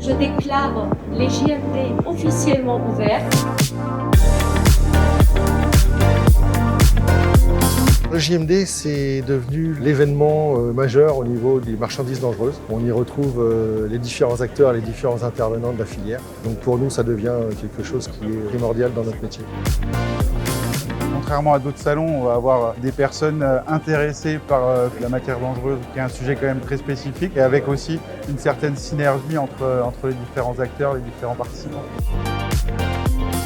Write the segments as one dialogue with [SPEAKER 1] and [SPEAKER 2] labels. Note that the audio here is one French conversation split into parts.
[SPEAKER 1] Je déclare les JMD officiellement ouverts.
[SPEAKER 2] Le JMD, c'est devenu l'événement majeur au niveau des marchandises dangereuses. On y retrouve les différents acteurs, les différents intervenants de la filière. Donc pour nous, ça devient quelque chose qui est primordial dans notre métier.
[SPEAKER 3] Contrairement à d'autres salons, on va avoir des personnes intéressées par la matière dangereuse, qui est un sujet quand même très spécifique, et avec aussi une certaine synergie entre les différents acteurs, les différents participants.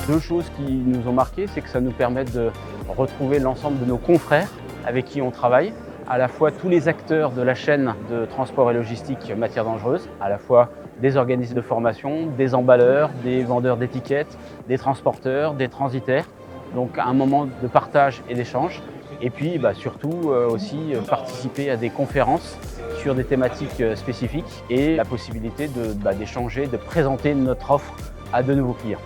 [SPEAKER 4] Deux choses qui nous ont marqué, c'est que ça nous permet de retrouver l'ensemble de nos confrères avec qui on travaille, à la fois tous les acteurs de la chaîne de transport et logistique matière dangereuse, à la fois des organismes de formation, des emballeurs, des vendeurs d'étiquettes, des transporteurs, des transitaires. Donc un moment de partage et d'échange. Et puis surtout aussi participer à des conférences sur des thématiques spécifiques et la possibilité d'échanger, de présenter notre offre à de nouveaux clients.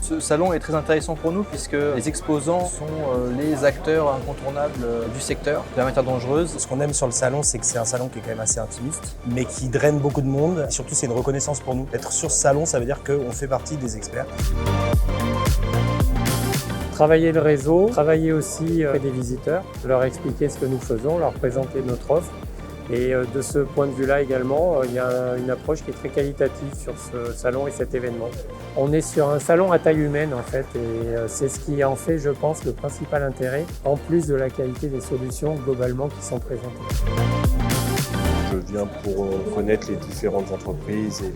[SPEAKER 5] Ce salon est très intéressant pour nous puisque les exposants sont les acteurs incontournables du secteur de la matière dangereuse.
[SPEAKER 6] Ce qu'on aime sur le salon, c'est que c'est un salon qui est quand même assez intimiste, mais qui draine beaucoup de monde. Et surtout, c'est une reconnaissance pour nous. Être sur ce salon, ça veut dire qu'on fait partie des experts.
[SPEAKER 7] Travailler le réseau, travailler aussi avec des visiteurs, leur expliquer ce que nous faisons, leur présenter notre offre. Et de ce point de vue-là également, il y a une approche qui est très qualitative sur ce salon et cet événement. On est sur un salon à taille humaine en fait, et c'est ce qui en fait, je pense, le principal intérêt, en plus de la qualité des solutions globalement qui sont présentées.
[SPEAKER 8] Je viens pour connaître les différentes entreprises et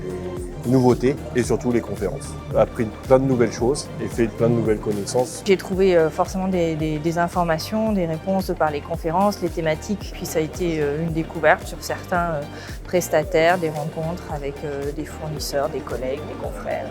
[SPEAKER 8] les nouveautés et surtout les conférences. J'ai appris plein de nouvelles choses et fait plein de nouvelles connaissances.
[SPEAKER 9] J'ai trouvé forcément des informations, des réponses par les conférences, les thématiques. Puis ça a été une découverte sur certains prestataires, des rencontres avec des fournisseurs, des collègues, des confrères.